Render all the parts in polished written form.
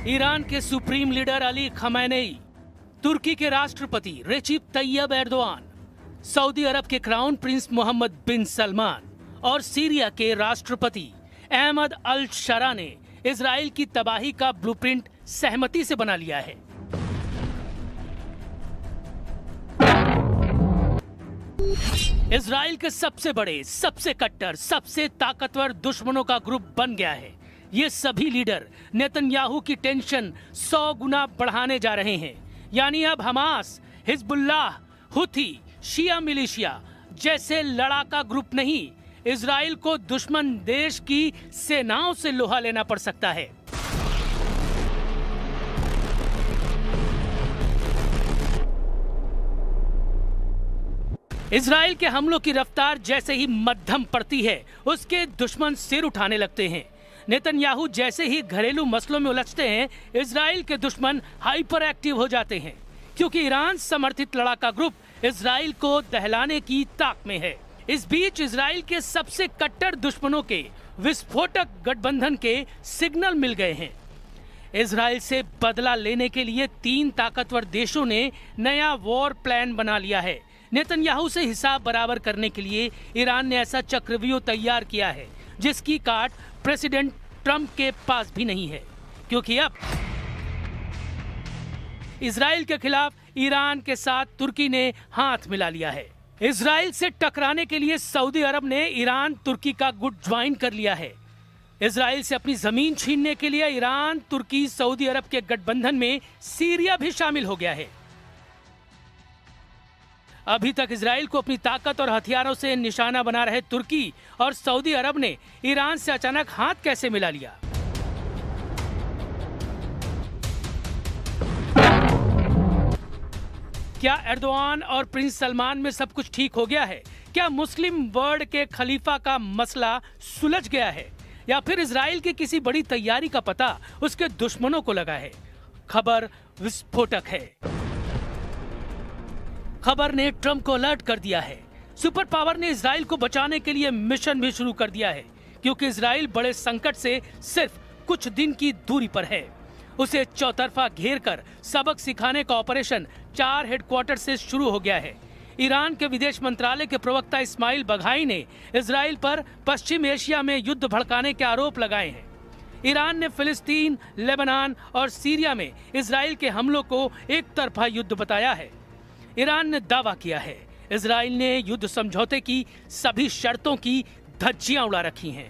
Iran के supreme leader Ali खमैनेई, तुर्की के राष्ट्रपति रेसिप तैयब एर्दोआन, सऊदी अरब के क्राउन प्रिंस मोहम्मद बिन सलमान और सीरिया के राष्ट्रपति अहमद अल शरा ने इजराइल की तबाही का ब्लूप्रिंट सहमति से बना लिया है। इजराइल के सबसे बड़े, सबसे कट्टर, सबसे ताकतवर दुश्मनों का ग्रुप बन गया है। ये सभी लीडर नेतन्याहू की टेंशन 100 गुना बढ़ाने जा रहे हैं। यानी अब हमास, हिजबुल्लाह, हुथी, शिया मिलिशिया जैसे लड़ाका ग्रुप नहीं, इजराइल को दुश्मन देश की सेनाओं से लोहा लेना पड़ सकता है। इजराइल के हमलों की रफ्तार जैसे ही मध्यम पड़ती है, उसके दुश्मन सिर उठाने लगते हैं। नेतन्याहू जैसे ही घरेलू मसलों में उलझते हैं, इजराइल के दुश्मन हाइपर एक्टिव हो जाते हैं, क्योंकि ईरान समर्थित लड़ाका ग्रुप इजराइल को दहलाने की ताक में है। इस बीच इजराइल के सबसे कट्टर दुश्मनों के विस्फोटक गठबंधन के सिग्नल मिल गए हैं। इजराइल से बदला लेने के लिए 3 ताकतवर देशों ने नया वॉर प्लान बना लिया है। नेतन्याहू से हिसाब बराबर करने के लिए ईरान ने ऐसा चक्रव्यूह तैयार किया है जिसकी काट प्रेसिडेंट ट्रंप के पास भी नहीं है, क्योंकि अब इजराइल के खिलाफ ईरान के साथ तुर्की ने हाथ मिला लिया है। इजराइल से टकराने के लिए सऊदी अरब ने ईरान तुर्की का गुट ज्वाइन कर लिया है। इजराइल से अपनी जमीन छीनने के लिए ईरान, तुर्की, सऊदी अरब के गठबंधन में सीरिया भी शामिल हो गया है। अभी तक इजराइल को अपनी ताकत और हथियारों से निशाना बना रहे तुर्की और सऊदी अरब ने ईरान से अचानक हाथ कैसे मिला लिया? क्या एर्दोआन और प्रिंस सलमान में सब कुछ ठीक हो गया है? क्या मुस्लिम वर्ल्ड के खलीफा का मसला सुलझ गया है, या फिर इजराइल की किसी बड़ी तैयारी का पता उसके दुश्मनों को लगा है? खबर विस्फोटक है। खबर ने ट्रंप को अलर्ट कर दिया है। सुपर पावर ने इजराइल को बचाने के लिए मिशन भी शुरू कर दिया है, क्योंकि इजराइल बड़े संकट से सिर्फ कुछ दिन की दूरी पर है। उसे चौतरफा घेर कर सबक सिखाने का ऑपरेशन 4 हेडक्वार्टर से शुरू हो गया है। ईरान के विदेश मंत्रालय के प्रवक्ता इस्माइल बघाई ने इजराइल पर पश्चिम एशिया में युद्ध भड़काने के आरोप लगाए हैं। ईरान ने फिलिस्तीन, लेबनान और सीरिया में इजराइल के हमलों को एक तरफा युद्ध बताया है। ईरान ने दावा किया है इजराइल ने युद्ध समझौते की सभी शर्तों की धज्जियां उड़ा रखी हैं।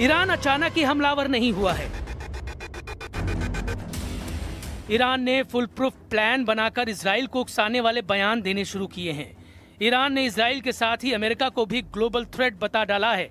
ईरान अचानक ही हमलावर नहीं हुआ है। ईरान ने फुल प्रूफ प्लान बनाकर इजराइल को उकसाने वाले बयान देने शुरू किए हैं। ईरान ने इजराइल के साथ ही अमेरिका को भी ग्लोबल थ्रेट बता डाला है।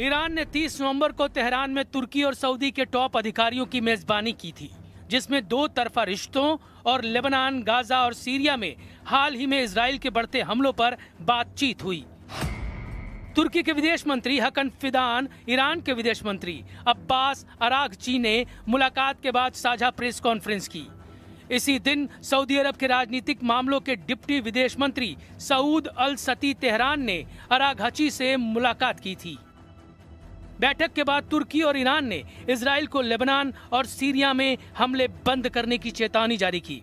ईरान ने 30 नवंबर को तेहरान में तुर्की और सऊदी के टॉप अधिकारियों की मेजबानी की थी, जिसमें 2 तरफा रिश्तों और लेबनान, गाजा और सीरिया में हाल ही में इजराइल के बढ़ते हमलों पर बातचीत हुई। तुर्की के विदेश मंत्री हकन फिदान, ईरान के विदेश मंत्री अब्बास अरागची ने मुलाकात के बाद साझा प्रेस कॉन्फ्रेंस की। इसी दिन सऊदी अरब के राजनीतिक मामलों के डिप्टी विदेश मंत्री सऊद अल सती तेहरान ने अरागची से मुलाकात की थी। बैठक के बाद तुर्की और ईरान ने इजराइल को लेबनान और सीरिया में हमले बंद करने की चेतावनी जारी की।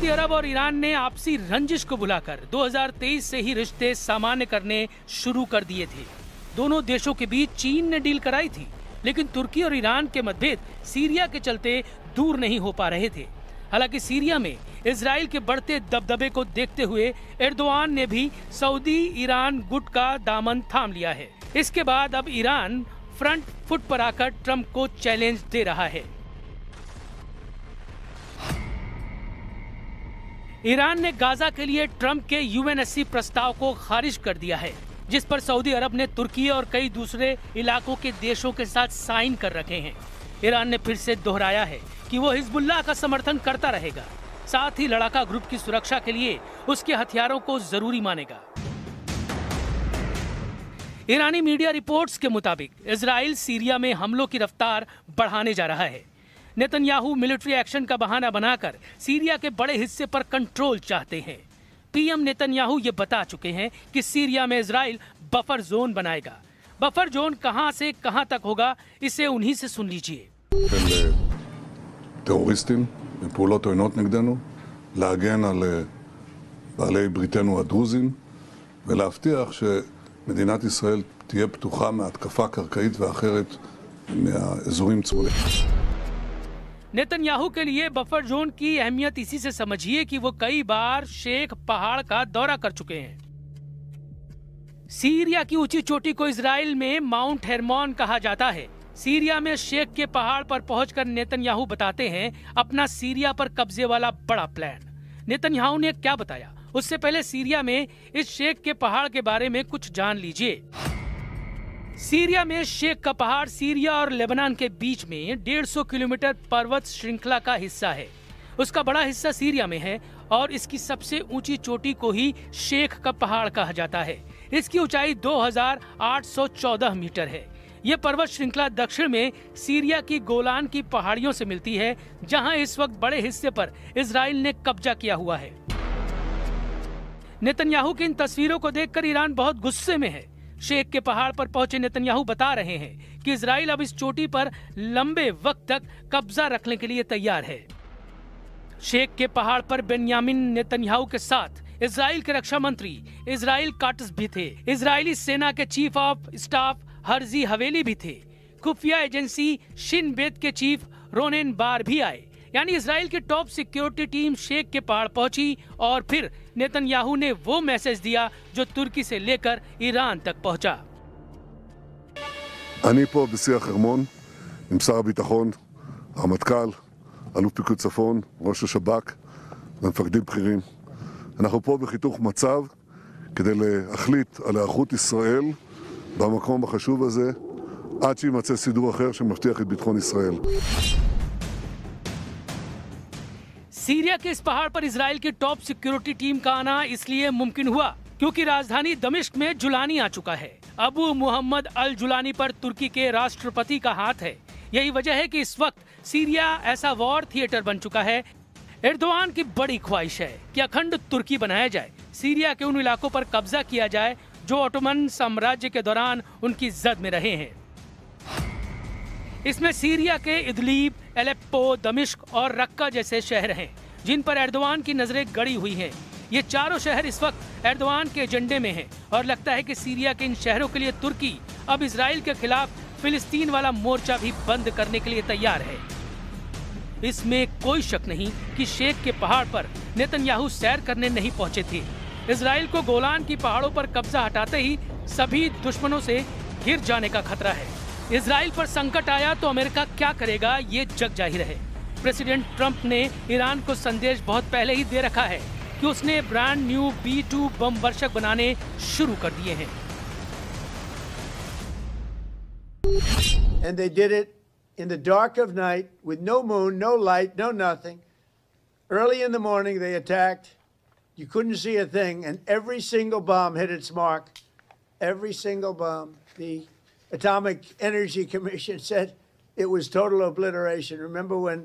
सऊदी अरब और ईरान ने आपसी रंजिश को भुलाकर 2023 से ही रिश्ते सामान्य करने शुरू कर दिए थे। दोनों देशों के बीच चीन ने डील कराई थी, लेकिन तुर्की और ईरान के मतभेद सीरिया के चलते दूर नहीं हो पा रहे थे। हालांकि सीरिया में इजराइल के बढ़ते दबदबे को देखते हुए एर्दोआन ने भी सऊदी ईरान गुट का दामन थाम लिया है। इसके बाद अब ईरान फ्रंट फुट पर आकर ट्रंप को चैलेंज दे रहा है। ईरान ने गाजा के लिए ट्रंप के यूएनएससी प्रस्ताव को खारिज कर दिया है, जिस पर सऊदी अरब ने तुर्की और कई दूसरे इलाकों के देशों के साथ साइन कर रखे हैं। ईरान ने फिर से दोहराया है कि वो हिजबुल्लाह का समर्थन करता रहेगा, साथ ही लड़ाका ग्रुप की सुरक्षा के लिए उसके हथियारों को जरूरी मानेगा। ईरानी मीडिया रिपोर्ट्स के मुताबिक इजराइल सीरिया में हमलों की रफ्तार बढ़ाने जा रहा है। नेतन्याहू मिलिट्री एक्शन का बहाना बनाकर सीरिया के बड़े हिस्से पर कंट्रोल चाहते हैं। पीएम नेतन्याहू ये बता चुके हैं कि सीरिया में इजराइल बफर जोन बनाएगा। बफर जोन कहां से कहां तक होगा, इसे उन्हीं से सुन लीजिए। טרוריסטים בפעולות עוינות נגדנו, להגן על בעלי בריתנו הדרוזים ולהבטיח שמדינת ישראל תהיה פתוחה מהתקפה קרקעית ואחרת מהאזורים צמודים. नेतन्याहू के लिए बफर जोन की अहमियत इसी से समझिए कि वो कई बार शेख पहाड़ का दौरा कर चुके हैं। सीरिया की ऊंची चोटी को इजराइल में माउंट हेरमोन कहा जाता है। सीरिया में शेख के पहाड़ पर पहुंचकर नेतन्याहू बताते हैं अपना सीरिया पर कब्जे वाला बड़ा प्लान। नेतन्याहू ने क्या बताया, उससे पहले सीरिया में इस शेख के पहाड़ के बारे में कुछ जान लीजिए। सीरिया में शेख का पहाड़ सीरिया और लेबनान के बीच में 150 किलोमीटर पर्वत श्रृंखला का हिस्सा है। उसका बड़ा हिस्सा सीरिया में है और इसकी सबसे ऊंची चोटी को ही शेख का पहाड़ कहा जाता है। इसकी ऊंचाई 2814 मीटर है। यह पर्वत श्रृंखला दक्षिण में सीरिया की गोलान की पहाड़ियों से मिलती है, जहां इस वक्त बड़े हिस्से पर इजराइल ने कब्जा किया हुआ है। नेतन्याहू की इन तस्वीरों को देखकर ईरान बहुत गुस्से में है। शेख के पहाड़ पर पहुंचे नेतन्याहू बता रहे हैं कि इजराइल अब इस चोटी पर लंबे वक्त तक कब्जा रखने के लिए तैयार है। शेख के पहाड़ पर बेन्यामिन नेतन्याहू के साथ इजराइल के रक्षा मंत्री इजराइल काट्स भी थे। इजरायली सेना के चीफ ऑफ स्टाफ हर्जी हवेली भी थे। खुफिया एजेंसी शिन बेत के चीफ रोनेन बार भी आए। यानी इजराइल की टॉप सिक्योरिटी टीम शेख के पहाड़ पहुंची और फिर नेतन्याहू ने वो मैसेज दिया जो तुर्की से लेकर ईरान तक पहुंचा। אני פה בשיא החרמון עם שר הביטחון, הרמטכ"ל, אלוף פיקוד צפון, ראש השב"כ ומפקדים בכירים. אנחנו פה בחיתוך מצב כדי להחליט על היערכות ישראל במקום החשוב הזה עד שימצא סידור אחר שמבטיח את ביטחון ישראל. सीरिया के इस पहाड़ पर इजराइल की टॉप सिक्योरिटी टीम का आना इसलिए मुमकिन हुआ क्योंकि राजधानी दमिश्क में जुलानी आ चुका है। अबू मोहम्मद अल जुलानी पर तुर्की के राष्ट्रपति का हाथ है। यही वजह है कि इस वक्त सीरिया ऐसा वॉर थिएटर बन चुका है। एर्दोआन की बड़ी ख्वाहिश है कि अखंड तुर्की बनाया जाए, सीरिया के उन इलाकों पर कब्जा किया जाए जो ऑटोमन साम्राज्य के दौरान उनकी जद में रहे हैं। इसमें सीरिया के इदलीब, एलेप्पो, दमिश्क और रक्का जैसे शहर हैं जिन पर एर्दोआन की नजरें गड़ी हुई हैं। ये चारों शहर इस वक्त एर्दोआन के एजेंडे में हैं और लगता है कि सीरिया के इन शहरों के लिए तुर्की अब इजराइल के खिलाफ फिलिस्तीन वाला मोर्चा भी बंद करने के लिए तैयार है। इसमें कोई शक नहीं कि शेख के पहाड़ पर नेतन्याहू सैर करने नहीं पहुंचे थे। इजराइल को गोलान की पहाड़ों पर कब्जा हटाते ही सभी दुश्मनों से घिर जाने का खतरा है। इजराइल पर संकट आया तो अमेरिका क्या करेगा, ये जग जाहिर है। प्रेसिडेंट ट्रंप ने ईरान को संदेश बहुत पहले ही दे रखा है कि उसने ब्रांड न्यू B-2 बम वर्षक बनाने शुरू कर दिए हैं। And they did it in the dark of night with no moon, no light, no nothing. Early in the morning they attacked. You couldn't see a thing, and every single bomb hit its mark. Every single bomb. The Atomic Energy Commission said it was total obliteration. Remember when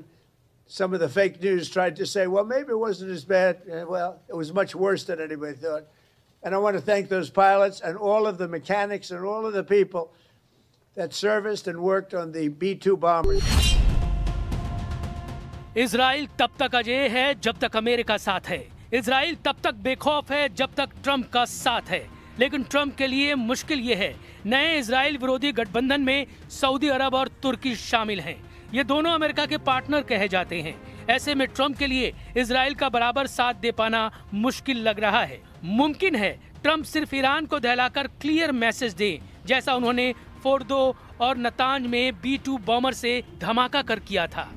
some of the fake news tried to say, well, maybe it wasn't as bad. Well, it was much worse than anybody thought. And I want to thank those pilots and all of the mechanics and all of the people that serviced and worked on the B-2 bombers. Israel तब तक अजेय है जब तक America साथ है। Israel तब तक बेखौफ है जब तक ट्रंप का साथ है। लेकिन ट्रंप के लिए मुश्किल ये है, नए इजराइल विरोधी गठबंधन में सऊदी अरब और तुर्की शामिल हैं। ये दोनों अमेरिका के पार्टनर कहे जाते हैं। ऐसे में ट्रंप के लिए इजराइल का बराबर साथ दे पाना मुश्किल लग रहा है। मुमकिन है ट्रंप सिर्फ ईरान को दहलाकर क्लियर मैसेज दें, जैसा उन्होंने फोर्दो और नतांज में B-2 बॉम्बर से धमाका कर किया था।